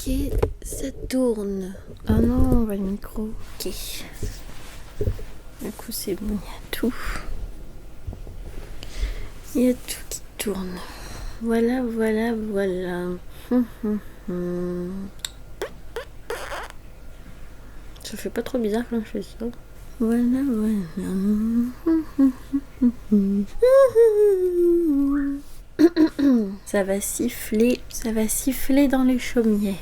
Ok, ça tourne. Ah non, on va le micro. Ok. Du coup, c'est bon, il y a tout. Il y a tout qui tourne. Voilà. Ça fait pas trop bizarre quand je fais ça. Voilà. Ça va siffler dans les chaumières.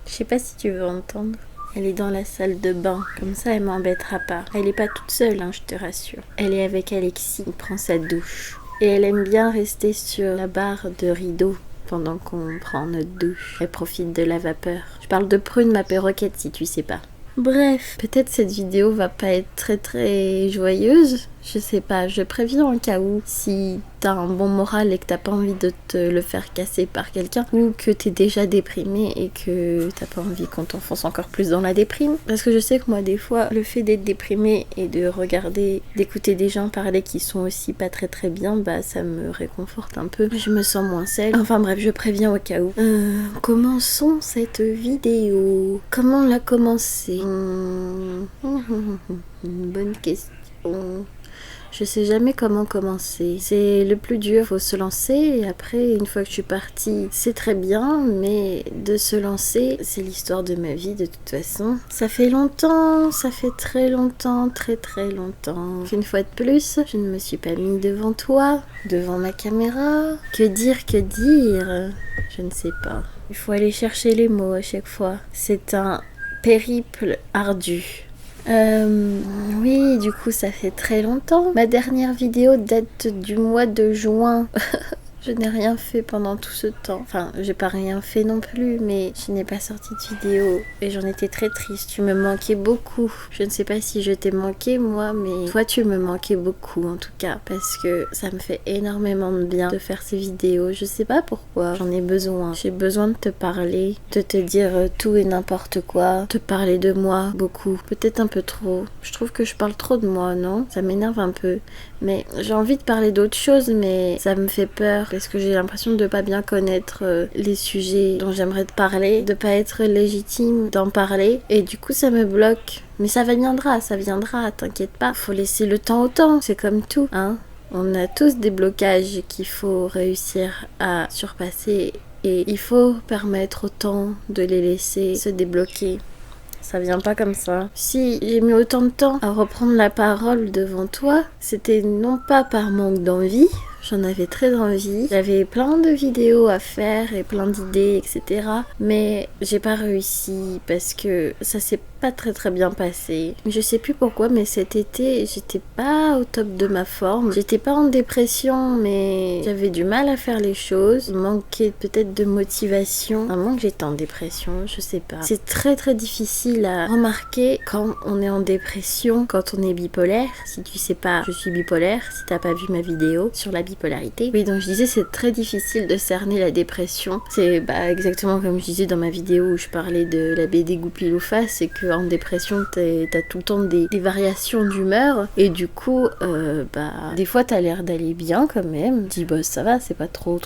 Je sais pas si tu veux entendre. Elle est dans la salle de bain, comme ça elle m'embêtera pas. Elle est pas toute seule, hein, je te rassure. Elle est avec Alexis, il prend sa douche. Et elle aime bien rester sur la barre de rideau pendant qu'on prend notre douche. Elle profite de la vapeur. Je parle de Prune, ma perroquette, si tu sais pas. Bref, peut-être cette vidéo va pas être très joyeuse. Je sais pas, je préviens en cas où si t'as un bon moral et que t'as pas envie de te le faire casser par quelqu'un, ou que t'es déjà déprimé et que t'as pas envie qu'on t'enfonce encore plus dans la déprime. Parce que je sais que moi des fois, le fait d'être déprimé et de regarder, d'écouter des gens parler qui sont aussi pas très bien, bah ça me réconforte un peu. Je me sens moins seule. Enfin bref, je préviens au cas où. Commençons cette vidéo. Comment la commencer? Une bonne question. Je sais jamais comment commencer. C'est le plus dur, faut se lancer et après, une fois que je suis partie, c'est très bien, mais de se lancer, c'est l'histoire de ma vie de toute façon. Ça fait longtemps, ça fait très longtemps, très longtemps. Une fois de plus, je ne me suis pas mis devant toi, devant ma caméra. Que dire? Je ne sais pas. Il faut aller chercher les mots à chaque fois. C'est un périple ardu. Oui, du coup, ça fait très longtemps. Ma dernière vidéo date du mois de juin. Je n'ai rien fait pendant tout ce temps. Enfin, j'ai pas rien fait non plus, mais je n'ai pas sorti de vidéo. Et j'en étais très triste. Tu me manquais beaucoup. Je ne sais pas si je t'ai manqué, moi, mais toi, tu me manquais beaucoup, en tout cas. Parce que ça me fait énormément de bien de faire ces vidéos. Je sais pas pourquoi. J'en ai besoin. J'ai besoin de te parler, de te dire tout et n'importe quoi. Te parler de moi, beaucoup. Peut-être un peu trop. Je trouve que je parle trop de moi, non? Ça m'énerve un peu. Mais j'ai envie de parler d'autres choses, mais ça me fait peur. Parce que j'ai l'impression de pas bien connaître les sujets dont j'aimerais te parler, de pas être légitime d'en parler, et du coup ça me bloque. Mais ça viendra, t'inquiète pas. Faut laisser le temps au temps, c'est comme tout, hein. On a tous des blocages qu'il faut réussir à surpasser, et il faut permettre au temps de les laisser se débloquer. Ça vient pas comme ça. Si j'ai mis autant de temps à reprendre la parole devant toi, c'était non pas par manque d'envie. J'en avais très envie. J'avais plein de vidéos à faire et plein d'idées, etc. Mais j'ai pas réussi parce que ça s'est pas très bien passé. Je sais plus pourquoi, mais cet été, j'étais pas au top de ma forme. J'étais pas en dépression, mais j'avais du mal à faire les choses. Il manquait peut-être de motivation. À moins que j'étais en dépression, je sais pas. C'est très difficile à remarquer quand on est en dépression, quand on est bipolaire. Si tu sais pas, je suis bipolaire. Si t'as pas vu ma vidéo sur la bipolarité. Oui, donc je disais, c'est très difficile de cerner la dépression. C'est exactement comme je disais dans ma vidéo où je parlais de la BD Goupil-ou-Face, c'est que en dépression, t'as tout le temps des variations d'humeur, et du coup, des fois t'as l'air d'aller bien quand même. Tu dis, ça va, c'est pas trop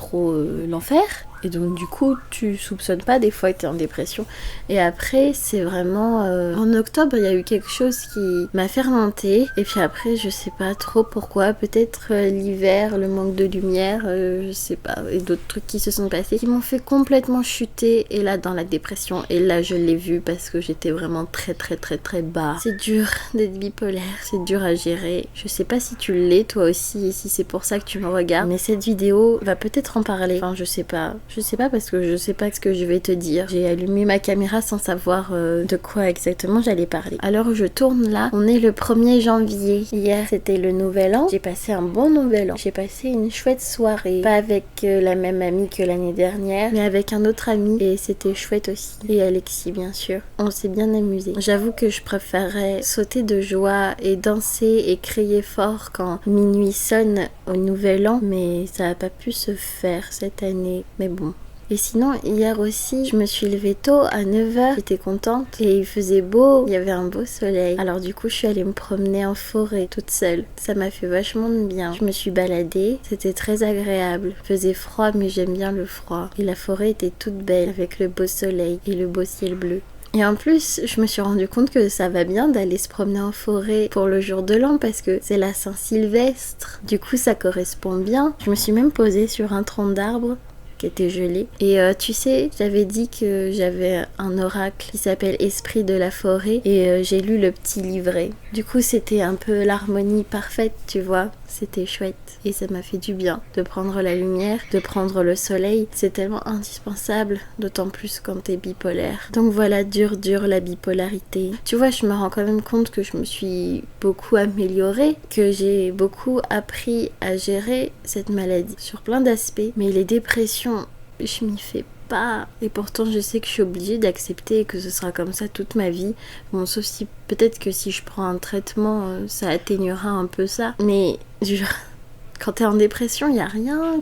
l'enfer. Et donc du coup, tu soupçonnes pas des fois que t'es en dépression. Et après, c'est vraiment... en octobre, il y a eu quelque chose qui m'a fait remonter. Et puis après, je sais pas trop pourquoi. Peut-être l'hiver, le manque de lumière, je sais pas. Et d'autres trucs qui se sont passés qui m'ont fait complètement chuter. Et là, dans la dépression. Et là, je l'ai vu parce que j'étais vraiment très bas. C'est dur d'être bipolaire. C'est dur à gérer. Je sais pas si tu l'es toi aussi et si c'est pour ça que tu me regardes. Mais cette vidéo va peut-être en parler. Enfin, je sais pas. Je sais pas parce que je sais pas ce que je vais te dire. J'ai allumé ma caméra sans savoir de quoi exactement j'allais parler. Alors je tourne là, on est le 1er janvier. Hier c'était le nouvel an. J'ai passé un bon nouvel an. J'ai passé une chouette soirée. Pas avec la même amie que l'année dernière, mais avec un autre ami. Et c'était chouette aussi. Et Alexis bien sûr. On s'est bien amusé. J'avoue que je préférerais sauter de joie et danser et crier fort quand minuit sonne au nouvel an. Mais ça a pas pu se faire cette année. Mais bon, Et sinon, hier aussi, je me suis levée tôt à 9h. J'étais contente et il faisait beau. Il y avait un beau soleil. Alors du coup, je suis allée me promener en forêt toute seule. Ça m'a fait vachement de bien. Je me suis baladée. C'était très agréable. Il faisait froid, mais j'aime bien le froid. Et la forêt était toute belle avec le beau soleil et le beau ciel bleu. Et en plus, je me suis rendu compte que ça va bien d'aller se promener en forêt pour le jour de l'an parce que c'est la Saint-Sylvestre. Du coup, ça correspond bien. Je me suis même posée sur un tronc d'arbre qui était gelé. Et tu sais, j'avais dit que j'avais un oracle qui s'appelle Esprit de la forêt et j'ai lu le petit livret. Du coup, c'était un peu l'harmonie parfaite, tu vois. C'était chouette et ça m'a fait du bien de prendre la lumière, de prendre le soleil. C'est tellement indispensable, d'autant plus quand t'es bipolaire. Donc voilà, dur la bipolarité. Tu vois, je me rends quand même compte que je me suis beaucoup améliorée, que j'ai beaucoup appris à gérer cette maladie sur plein d'aspects. Mais les dépressions, je m'y fais pas. Et pourtant, je sais que je suis obligée d'accepter que ce sera comme ça toute ma vie. Bon, sauf si peut-être que si je prends un traitement, ça atténuera un peu ça. Mais quand t'es en dépression, y a rien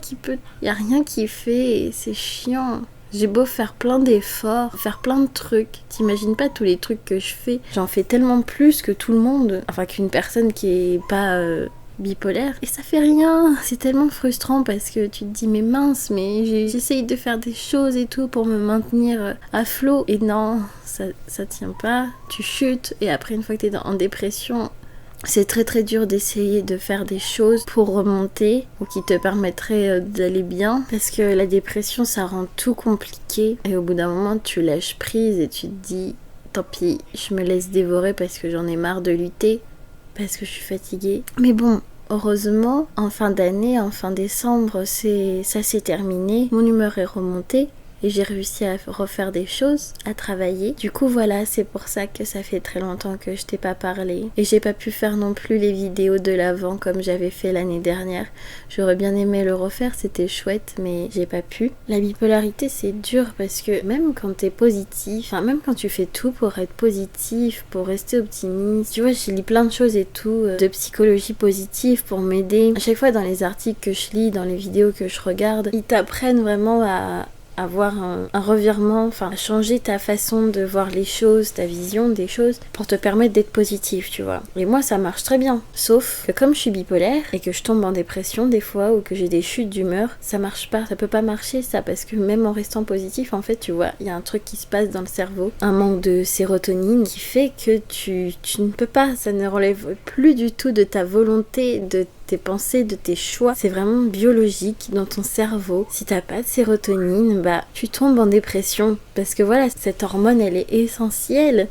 qui fait et c'est chiant. J'ai beau faire plein d'efforts, faire plein de trucs. T'imagines pas tous les trucs que je fais. J'en fais tellement plus que tout le monde. Enfin, qu'une personne qui est pas bipolaire. Et ça fait rien. C'est tellement frustrant parce que tu te dis mais mince, mais j'essaye de faire des choses et tout pour me maintenir à flot. Et non, ça tient pas. Tu chutes et après une fois que t'es en dépression, c'est très dur d'essayer de faire des choses pour remonter ou qui te permettraient d'aller bien parce que la dépression ça rend tout compliqué et au bout d'un moment tu lâches prise et tu te dis tant pis, je me laisse dévorer parce que j'en ai marre de lutter, parce que je suis fatiguée. Mais bon, heureusement, en fin d'année, en fin décembre, ça s'est terminé, mon humeur est remontée. Et j'ai réussi à refaire des choses, à travailler. Du coup, voilà, c'est pour ça que ça fait très longtemps que je t'ai pas parlé. Et j'ai pas pu faire non plus les vidéos de l'avant comme j'avais fait l'année dernière. J'aurais bien aimé le refaire, c'était chouette, mais j'ai pas pu. La bipolarité, c'est dur parce que même quand t'es positif, enfin même quand tu fais tout pour être positif, pour rester optimiste, tu vois, j'ai lu plein de choses et tout, de psychologie positive pour m'aider. À chaque fois dans les articles que je lis, dans les vidéos que je regarde, ils t'apprennent vraiment à avoir un revirement, enfin changer ta façon de voir les choses, ta vision des choses pour te permettre d'être positif, tu vois. Et moi ça marche très bien, sauf que comme je suis bipolaire et que je tombe en dépression des fois ou que j'ai des chutes d'humeur, ça marche pas, ça peut pas marcher ça parce que même en restant positif en fait tu vois, il y a un truc qui se passe dans le cerveau, un manque de sérotonine qui fait que tu ne peux pas, ça ne relève plus du tout de ta volonté, de tes pensées, de tes choix, c'est vraiment biologique dans ton cerveau. Si t'as pas de sérotonine, bah tu tombes en dépression parce que voilà, cette hormone elle est essentielle.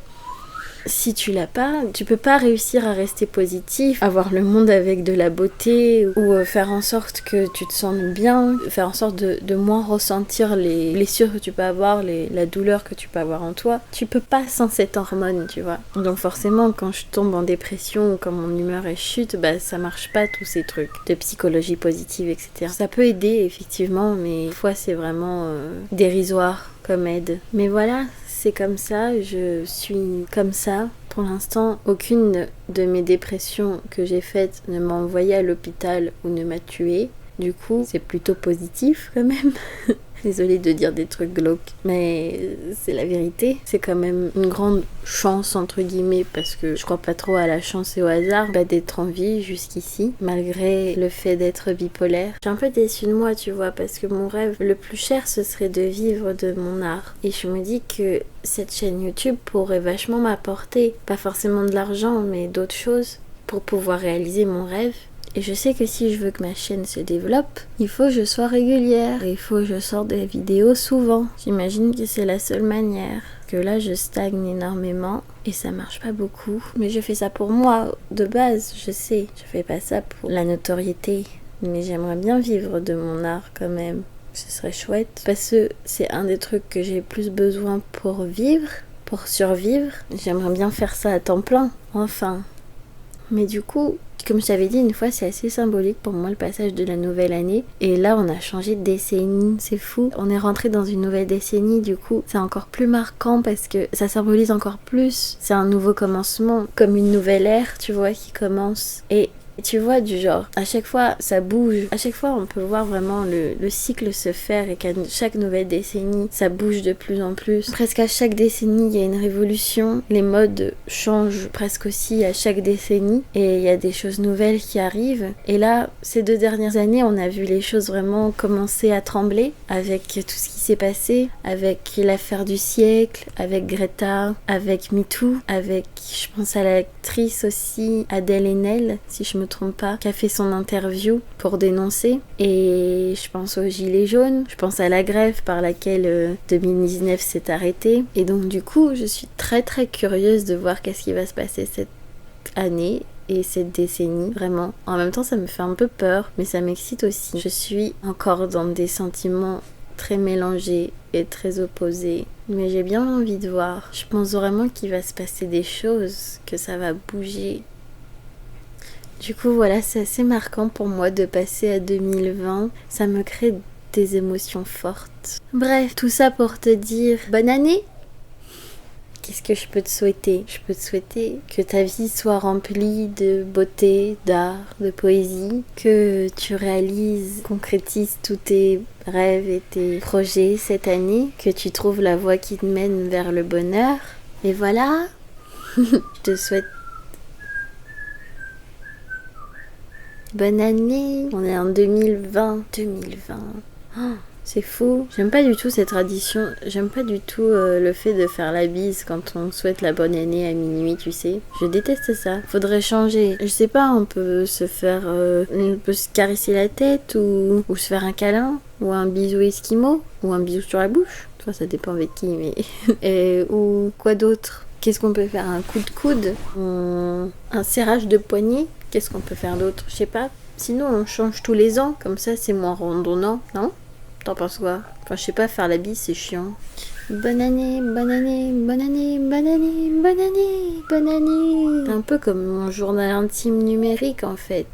Si tu l'as pas, tu peux pas réussir à rester positif, avoir le monde avec de la beauté ou faire en sorte que tu te sentes bien, faire en sorte de moins ressentir les blessures que tu peux avoir, la douleur que tu peux avoir en toi. Tu peux pas sans cette hormone, tu vois. Donc forcément, quand je tombe en dépression ou quand mon humeur est chute, bah ça marche pas tous ces trucs de psychologie positive, etc. Ça peut aider effectivement, mais des fois c'est vraiment dérisoire comme aide. Mais voilà, c'est comme ça, je suis comme ça. Pour l'instant, aucune de mes dépressions que j'ai faites ne m'a envoyée à l'hôpital ou ne m'a tuée. Du coup, c'est plutôt positif quand même. Désolée de dire des trucs glauques, mais c'est la vérité. C'est quand même une grande chance, entre guillemets, parce que je crois pas trop à la chance et au hasard, d'être en vie jusqu'ici, malgré le fait d'être bipolaire. Je suis un peu déçue de moi, tu vois, parce que mon rêve le plus cher, ce serait de vivre de mon art. Et je me dis que cette chaîne YouTube pourrait vachement m'apporter, pas forcément de l'argent, mais d'autres choses, pour pouvoir réaliser mon rêve. Et je sais que si je veux que ma chaîne se développe, il faut que je sois régulière. Et il faut que je sorte des vidéos souvent. J'imagine que c'est la seule manière. Que là, je stagne énormément. Et ça marche pas beaucoup. Mais je fais ça pour moi, de base, je sais. Je fais pas ça pour la notoriété. Mais j'aimerais bien vivre de mon art quand même. Ce serait chouette. Parce que c'est un des trucs que j'ai plus besoin pour vivre. Pour survivre. J'aimerais bien faire ça à temps plein. Enfin. Mais du coup, comme je t'avais dit une fois, c'est assez symbolique pour moi le passage de la nouvelle année. Et là, on a changé de décennie, c'est fou. On est rentré dans une nouvelle décennie, du coup, c'est encore plus marquant parce que ça symbolise encore plus. C'est un nouveau commencement, comme une nouvelle ère, tu vois, qui commence. Et Et tu vois, du genre, à chaque fois, ça bouge. À chaque fois, on peut voir vraiment le cycle se faire et qu'à chaque nouvelle décennie, ça bouge de plus en plus. Presque à chaque décennie, il y a une révolution. Les modes changent presque aussi à chaque décennie. Et il y a des choses nouvelles qui arrivent. Et là, ces 2 dernières années, on a vu les choses vraiment commencer à trembler avec tout ce qui s'est passé, avec l'affaire du siècle, avec Greta, avec MeToo, avec, je pense à l'actrice aussi, Adèle Haenel, si je me trompe pas, qui a fait son interview pour dénoncer. Et je pense aux gilets jaunes, je pense à la grève par laquelle 2019 s'est arrêtée. Et donc du coup, je suis très très curieuse de voir qu'est-ce qui va se passer cette année et cette décennie, vraiment. En même temps, ça me fait un peu peur, mais ça m'excite aussi. Je suis encore dans des sentiments très mélangés et très opposés, mais j'ai bien envie de voir. Je pense vraiment qu'il va se passer des choses, que ça va bouger. Du coup, voilà, c'est assez marquant pour moi de passer à 2020. Ça me crée des émotions fortes. Bref, tout ça pour te dire bonne année! Qu'est-ce que je peux te souhaiter? Je peux te souhaiter que ta vie soit remplie de beauté, d'art, de poésie, que tu réalises, concrétises tous tes rêves et tes projets cette année, que tu trouves la voie qui te mène vers le bonheur. Et voilà, je te souhaite bonne année. On est en 2020. 2020. Oh. C'est fou. J'aime pas du tout cette tradition. J'aime pas du tout le fait de faire la bise quand on souhaite la bonne année à minuit, tu sais. Je déteste ça. Faudrait changer. Je sais pas, on peut se faire... on peut se caresser la tête ou se faire un câlin ou un bisou esquimau ou un bisou sur la bouche. Enfin, ça dépend avec qui, mais... ou quoi d'autre? Qu'est-ce qu'on peut faire? Un coup de coude? Un serrage de poignet? Qu'est-ce qu'on peut faire d'autre? Je sais pas. Sinon, on change tous les ans. Comme ça, c'est moins redondant, non? T'en penses quoi? Enfin, je sais pas, faire la bise, c'est chiant. Bonne année, bonne année, bonne année, bonne année, bonne année, bonne année. C'est un peu comme mon journal intime numérique, en fait.